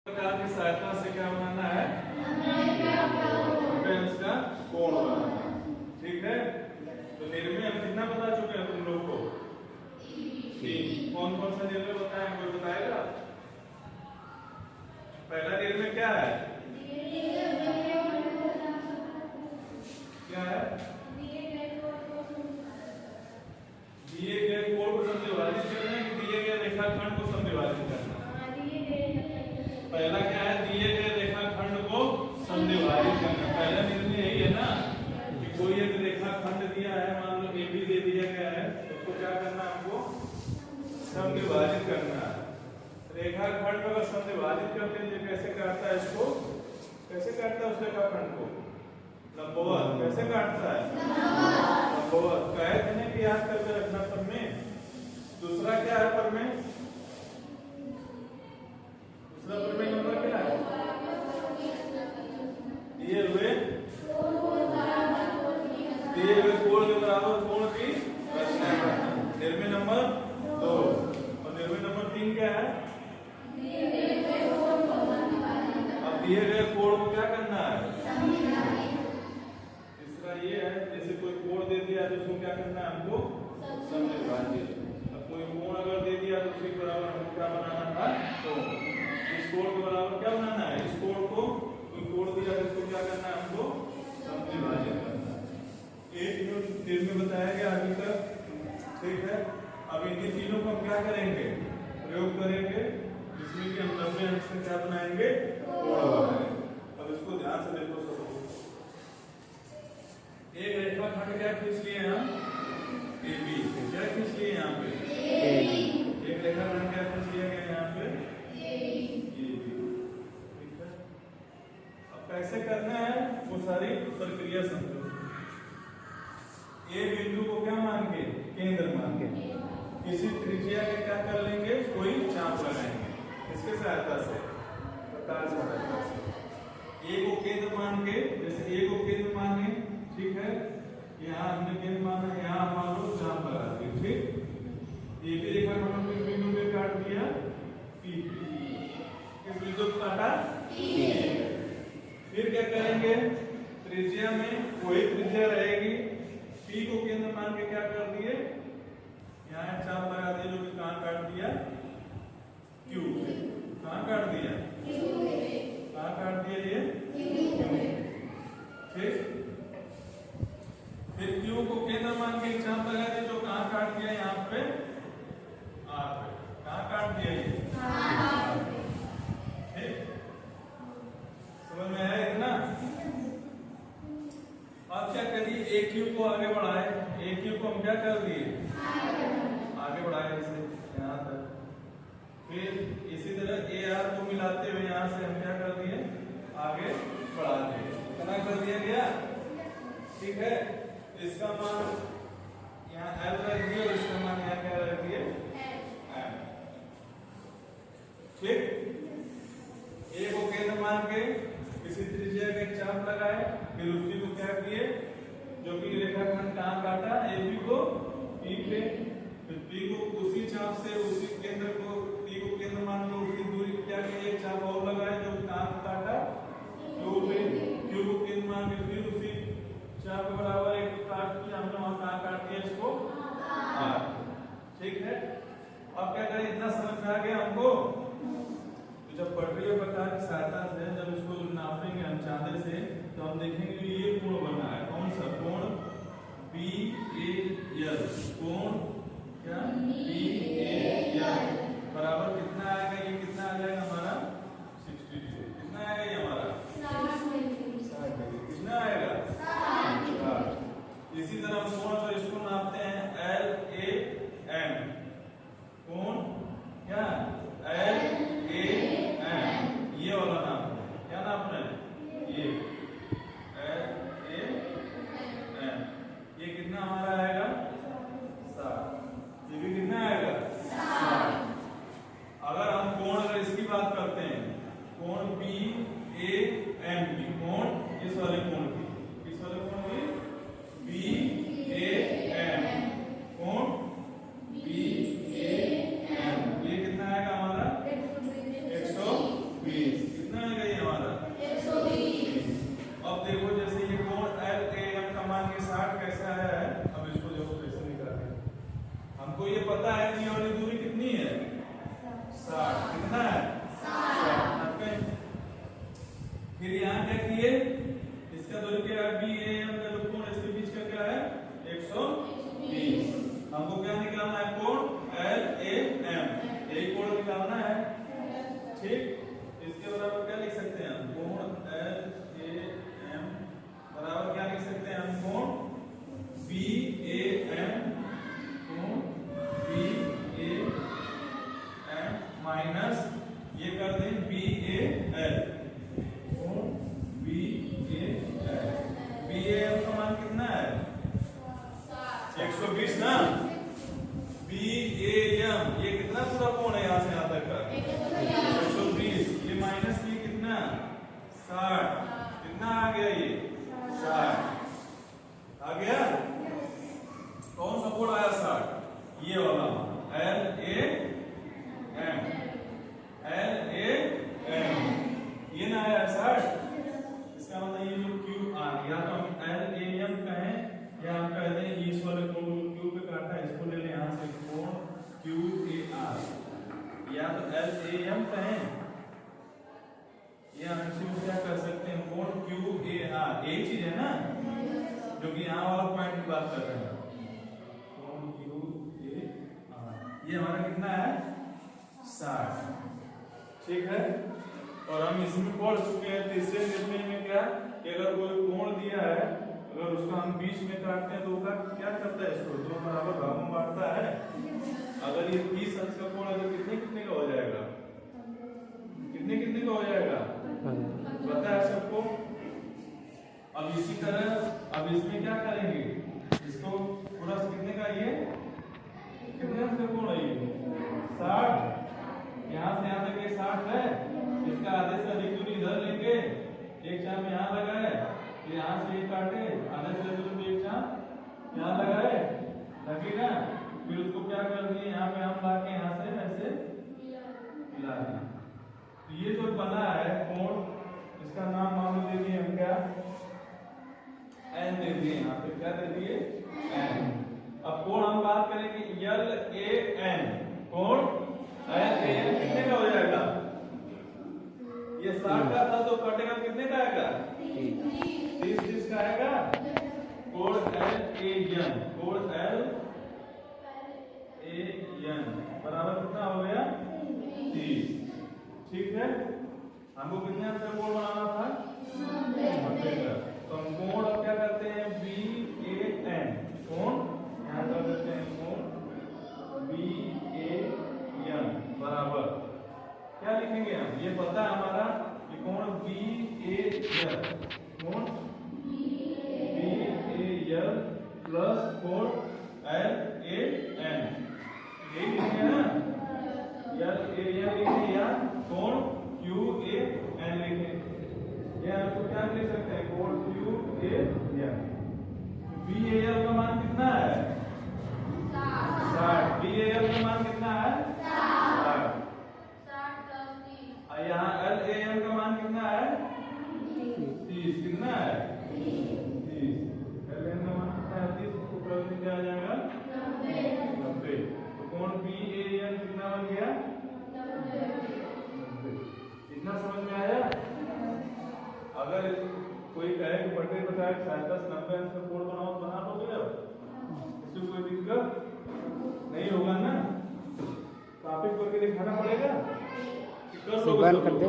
प्रकार की सहायता से क्या बनाना है, का कोण बनाना है। ठीक है, तो निर्णय अब कितना बता चुके हैं तुम लोग को? कौन कौन सा निर्णय बताया, कोई बताएगा? पहला निर्णय क्या है? क्या है? दिए गए कोण को समविभाजित करना है कि दिए गए रेखाखंड को समविभाजित करना है? पहला क्या है? दिए गए रेखाखंड को समविभाजित करना। पहला निर्णय यही है ना कि कोई एक रेखाखंड दिया है, मान लो AB दे दिया गया है, उसको क्या करना है? हमको समविभाजित करना है। रेखाखंड अगर समविभाजित करते हैं तो कैसे काटता है इसको? कैसे काटता है उस रेखाखंड को? लंबवत। कैसे काटता है? लंबवत। कहे थे ना कि याद करके रखना पर में। दूसरा क्या है पर में? दूसरा पर में नंबर क्या है? दिए हुए कोण के बराबर कोण की रचना करना। निर्णय नंबर 2। और निर्णय नंबर 3 क्या है? अब दिए गए कोण को क्या करना है? तीसरा ये है, जैसे कोई कोण दे दिया तो उसको क्या करना है? हमको समविभाजित। अब कोई कोण अगर दे दिया तो उसके बराबर हमको क्या बनाना था? कोण। इस कोण के बराबर क्या बनाना है? इस कोण को कोई कोण दिया तो इसको क्या करना है? हमको समविभाजित करना है। एक निर्णय बताया गया अभी तक। ठीक है, अब इन तीनों को हम क्या करेंगे? प्रयोग करेंगे, जिसमें कि हम 90 अंश से क्या बनाएंगे? कोण बनाएंगे। अब इसको ध्यान से देखो सब। एक रेखाखंड क्या खींच लिए हम? AB। क्या खींच लिए यहाँ पे? एक रेखाखंड क्या खींच लिया गया यहाँ पे? AB। ठीक है, अब कैसे करना है वो सारी प्रक्रिया समझो। A बिंदु को क्या मान के? केंद्र मान के किसी त्रिज्या के क्या कर लेंगे? कोई चाप लगाएंगे। इसके सहायता से, प्रकाश सहायता से A को केंद्र मान के, जैसे A को केंद्र माने, ठीक है, यहाँ हमने केंद्र माना, यहाँ मान लो चाप लगा दिए। ठीक, ये भी रेखाखंड किस बिंदु पे काट दिया? P। किस बिंदु पे काटा? P। फिर क्या करेंगे? त्रिज्या में कोई त्रिज्या रहेगी, P को केंद्र मान के क्या कर दिए? यहाँ चाप लगा दिए, जो कि कहाँ काट दिया? Q। कहाँ काट दिया? कहाँ काट दिया ये? ठीक, फिर Q को केंद्र मान के चाप लगा दिया, जो कहाँ काट दिया? यहाँ पे R पे। कहाँ काट दिया ये? ठीक, समझ में आया इतना? अब क्या करिए? AQ को आगे बढ़ाए। AQ को हम क्या कर दिए? आगे बढ़ाए इसे यहाँ तक। फिर इसी तरह AR को मिलाते हुए यहाँ से हम क्या कर दिए? आगे बढ़ा दिए। कितना कर दिया गया? ठीक है, इसका मान यहाँ L रख दिए और इसका मान यहाँ क्या रख दिए? M। ठीक, A को केंद्र मान के किसी त्रिज्या के चाप लगाए, फिर उसी को क्या किए? जो कि रेखाखंड कहाँ काटा? AB को P पे, फिर P को उसी चाप से उसी केंद्र को P को केंद्र मान लो, उसकी दूरी क्या की? एक चाप और लगाए, जो कहाँ काटा? Q पे। Q को केंद्र मान के फिर उसी चाप के बराबर एक काट दिया हमने, वहां कहाँ काट दिया? इसको R। ठीक है, अब क्या करें? इतना समझ में आ गया हमको? तो जब पटरीय प्रकार की सहायता से जब इसको नापेंगे हम चांदे से, तो हम देखेंगे ये कोण बना है। कौन सा कोण? BAL। कोण क्या? BAL बराबर कितना आएगा? ये कितना आ जाएगा हमारा? 60 डिग्री। कितना आएगा ये हमारा? 60 डिग्री। कितना आएगा? 60। इसी तरह कोण अगर इसको नापते हैं LAM। कोण क्या? LAM। ये वाला नाप क्या नापना है? ये LAM। ये कितना हमारा आएगा? 60। ये भी कितना आएगा? 60। अगर हम कोण अगर इसकी बात करते हैं, कोण BAM की, कोण इस वाले कोण की, किस वाले कोण की? BAM। कोण BAM, ये कितना आएगा हमारा? 120। इसके बराबर क्या लिख सकते हैं हम? कोण एल ए एम बराबर क्या लिख सकते हैं हम? कोण बी ए एम, कोण बी ए एम माइनस ये कर दें बी ए एल, कोण B A L. B A M का मान कितना है? 120 ना। बी ए एम ये कितना पूरा कोण है यहाँ से यहाँ तक का? 120। ये माइनस बी कितना? 60। कितना आ गया ये? 60 आ गया। कौन सा कोण आया? 60। ये वाला L A M, L A M ये ना आया 60। इसका मतलब ये जो क्यू आर या तो हम एल ए एम कहें या हम कह दें इस वाले कोण क्यू पे काटा है इसको ले लें यहाँ से कोण क्यू ए आर, या तो एल ए एम कहें या हम इसे क्या कर सकते हैं? कोण क्यू ए आर एक चीज है ना, जो कि यहाँ वाला पॉइंट की बात कर रहे हैं। कोण क्यू ए आर ये हमारा कितना है? 60। ठीक है। और हम इसमें पढ़ चुके हैं तीसरे निर्णय में क्या कि अगर कोई कोण दिया है, अगर उसका हम बीच में काटते हैं तो उसका क्या करता है? इसको दो बराबर भागों में बांटता है। अगर ये 30 अंश का कोण है तो कितने कितने का हो जाएगा? कितने कितने का हो जाएगा? पता है सबको? अब इसी तरह अब इसमें क्या करेंगे? इसको पूरा कितने का ये कितने अंश का कोण है? ये 60। यहाँ से यहाँ तक ये 60 है। इसका आधे से अधिक दूरी इधर लेंगे, एक चाप यहाँ लगाए, फिर यहाँ से एक काटे, आधे से अधिक दूरी एक चाप यहाँ लगाए, लगेगा। फिर उसको क्या कर दिए? यहाँ पे हम ला के यहाँ से ऐसे मिला दिए। तो ये जो बना है कोण, इसका नाम मान लो दे दिए हम क्या? एन दे दिए। यहाँ पे क्या दे दिए? एन। अब कोण हम बात करेंगे एल ए एन, कोण एल ए एन कितने का हो जाएगा? ये 60 का था तो कटेगा कितने का आएगा? 30 का आएगा। कोण एल ए एन, कोण एल ए एन बराबर कितना हो गया? 30। ठीक है। हमको कितने अंश का कोण बनाना था? 90 का। तो हम कोण अब क्या करते हैं? बी ए एन, कोण यहाँ कर देते हैं कोण बी ए एन बराबर क्या लिखेंगे हम? ये पता है हमारा कि कोण बी ए एल, कोण बी ए एल प्लस कोण एल ए एन, ये लिखेंगे ना? एल ए एन लिखेंगे या कोण क्यू ए एन लिखेंगे। या आपको क्या लिख सकते हैं? कोण Q A N. B A L का मान कितना है? 60। बी ए एल का मान कितना है? 60। यहाँ एल ए एम का मान कितना है? 30। कितना है? 30। एल एम का मान कितना है? 30। ऊपर से क्या आ जाएगा? 90। तो कोण बी ए एम कितना बन गया? 90। इतना समझ में आया? अगर कोई कहे कि बटे बताए 90 अंश का कोण बनाओ तो बना लोगे? इसमें कोई दिक्कत नहीं होगा ना? टॉपिक करके दिखाना पड़ेगा। कर दो।